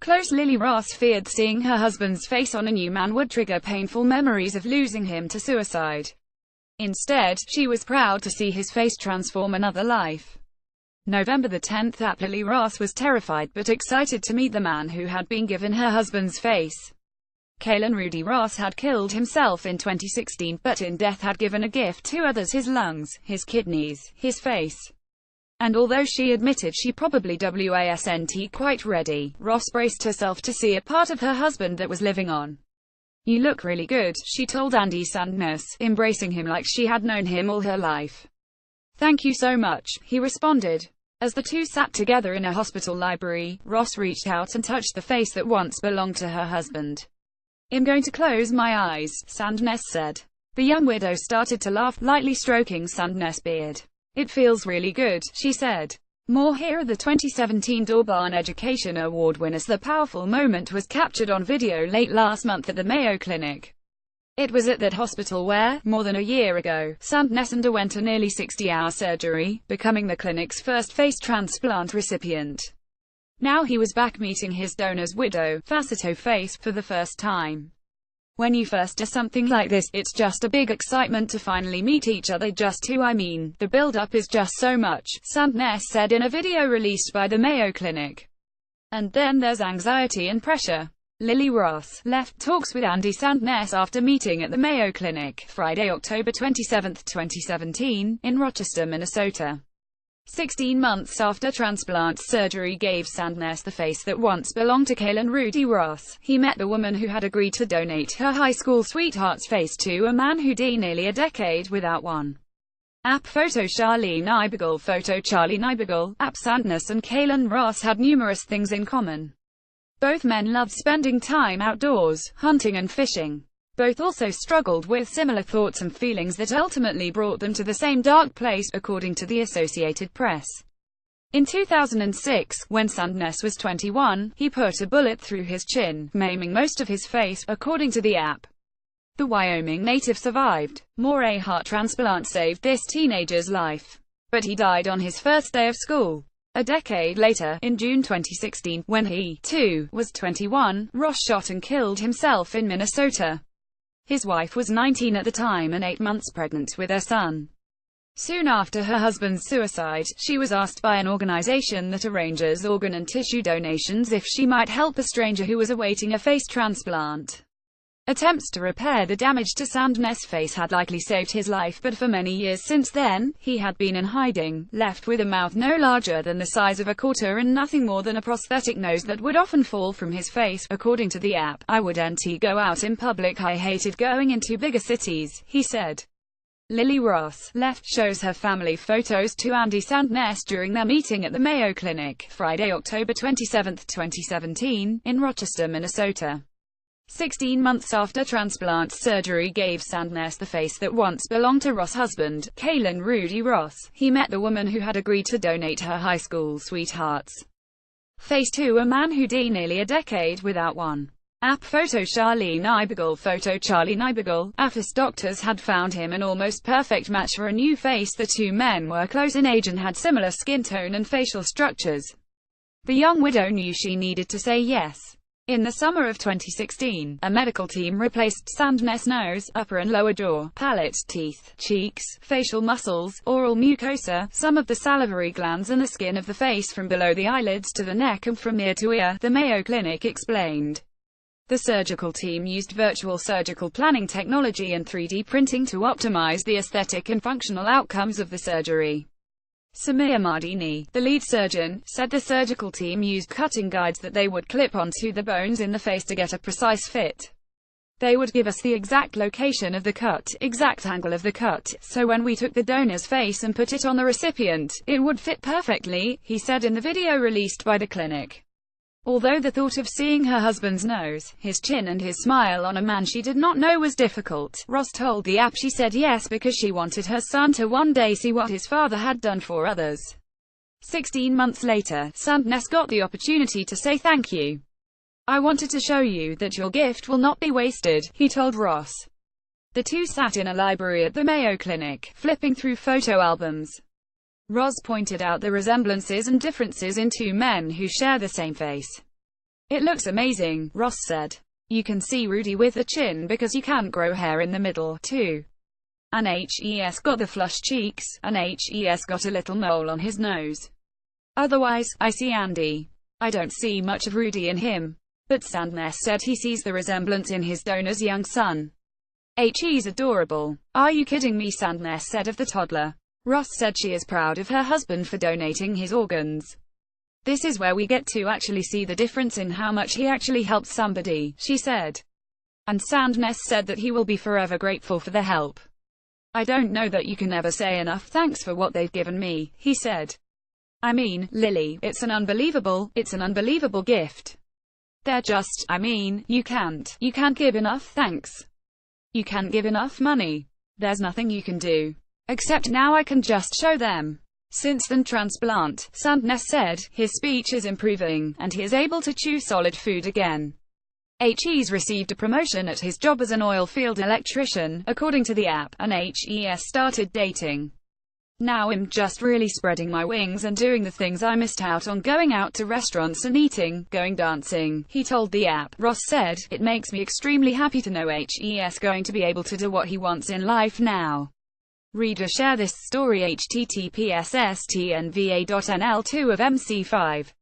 Close Lily Ross feared seeing her husband's face on a new man would trigger painful memories of losing him to suicide. Instead, she was proud to see his face transform another life. November the 10th. Lily Ross was terrified but excited to meet the man who had been given her husband's face. Kalen Rudy Ross had killed himself in 2016, but in death had given a gift to others: his lungs, his kidneys, his face. And although she admitted she probably wasn't quite ready, Ross braced herself to see a part of her husband that was living on. "You look really good," she told Andy Sandness, embracing him like she had known him all her life. "Thank you so much," he responded. As the two sat together in a hospital library, Ross reached out and touched the face that once belonged to her husband. "I'm going to close my eyes," Sandness said. The young widow started to laugh, lightly stroking Sandness' beard. "It feels really good," she said. More here are the 2017 Dorbarn Education Award winners. The powerful moment was captured on video late last month at the Mayo Clinic. It was at that hospital where, more than a year ago, Sandness underwent a nearly 60-hour surgery, becoming the clinic's first face transplant recipient. Now he was back meeting his donor's widow, Faceto face, for the first time. "When you first do something like this, it's just a big excitement to finally meet each other. Just who I mean, the build-up is just so much," Sandness said in a video released by the Mayo Clinic. "And then there's anxiety and pressure." Lily Ross left talks with Andy Sandness after meeting at the Mayo Clinic, Friday, October 27, 2017, in Rochester, Minnesota. 16 months after transplant surgery gave Sandness the face that once belonged to Kalen Rudy Ross, he met the woman who had agreed to donate her high school sweetheart's face to a man who'd been nearly a decade without one. App photo Charlie Niebugal photo Charlie Niebugal, App Sandness and Kalen Ross had numerous things in common. Both men loved spending time outdoors, hunting and fishing. Both also struggled with similar thoughts and feelings that ultimately brought them to the same dark place, according to the Associated Press. In 2006, when Sandness was 21, he put a bullet through his chin, maiming most of his face, according to the app. The Wyoming native survived. A heart transplant saved this teenager's life. But he died on his first day of school. A decade later, in June 2016, when he, too, was 21, Ross shot and killed himself in Minnesota. His wife was 19 at the time and 8 months pregnant with their son. Soon after her husband's suicide, she was asked by an organization that arranges organ and tissue donations if she might help a stranger who was awaiting a face transplant. Attempts to repair the damage to Sandness' face had likely saved his life, but for many years since then, he had been in hiding, left with a mouth no larger than the size of a quarter and nothing more than a prosthetic nose that would often fall from his face, according to the app. "I wouldn't go out in public. I hated going into bigger cities," he said. Lily Ross left shows her family photos to Andy Sandness during their meeting at the Mayo Clinic, Friday, October 27, 2017, in Rochester, Minnesota. 16 months after transplant surgery gave Sandness the face that once belonged to Ross' husband, Kalen Rudy Ross, he met the woman who had agreed to donate her high school sweetheart's face to a man who'd been nearly a decade without one. App photo Charlie Niebugal photo Charlie Niebugal, AFIS doctors had found him an almost perfect match for a new face. The two men were close in age and had similar skin tone and facial structures. The young widow knew she needed to say yes. In the summer of 2016, a medical team replaced Sandness' nose, upper and lower jaw, palate, teeth, cheeks, facial muscles, oral mucosa, some of the salivary glands and the skin of the face from below the eyelids to the neck and from ear to ear, the Mayo Clinic explained. The surgical team used virtual surgical planning technology and 3D printing to optimize the aesthetic and functional outcomes of the surgery. Samir Mardini, the lead surgeon, said the surgical team used cutting guides that they would clip onto the bones in the face to get a precise fit. They would give us the exact location of the cut, exact angle of the cut, so when we took the donor's face and put it on the recipient, it would fit perfectly, he said in the video released by the clinic. Although the thought of seeing her husband's nose, his chin and his smile on a man she did not know was difficult, Ross told the app she said yes because she wanted her son to one day see what his father had done for others. 16 months later, Sandness got the opportunity to say thank you. "I wanted to show you that your gift will not be wasted," he told Ross. The two sat in a library at the Mayo Clinic, flipping through photo albums. Ross pointed out the resemblances and differences in two men who share the same face. It looks amazing, Ross said. You can see Rudy with a chin because you can't grow hair in the middle, too. And HES got the flush cheeks, and HES got a little mole on his nose. Otherwise, I see Andy. I don't see much of Rudy in him. But Sandness said he sees the resemblance in his donor's young son. He's adorable. Are you kidding me? Sandness said of the toddler. Ross said she is proud of her husband for donating his organs. This is where we get to actually see the difference in how much he actually helped somebody, she said. And Sandness said that he will be forever grateful for the help. I don't know that you can ever say enough thanks for what they've given me, he said. I mean, Lily, it's an unbelievable gift. You can't give enough thanks. You can't give enough money. There's nothing you can do. Except now I can just show them. Since the transplant, Sandness said, his speech is improving, and he is able to chew solid food again. He's received a promotion at his job as an oil field electrician, according to the app, and HES started dating. Now I'm just really spreading my wings and doing the things I missed out on, going out to restaurants and eating, going dancing, he told the app. Ross said, it makes me extremely happy to know HES going to be able to do what he wants in life now. Reader, share this story https://stnva.nl2 of MC5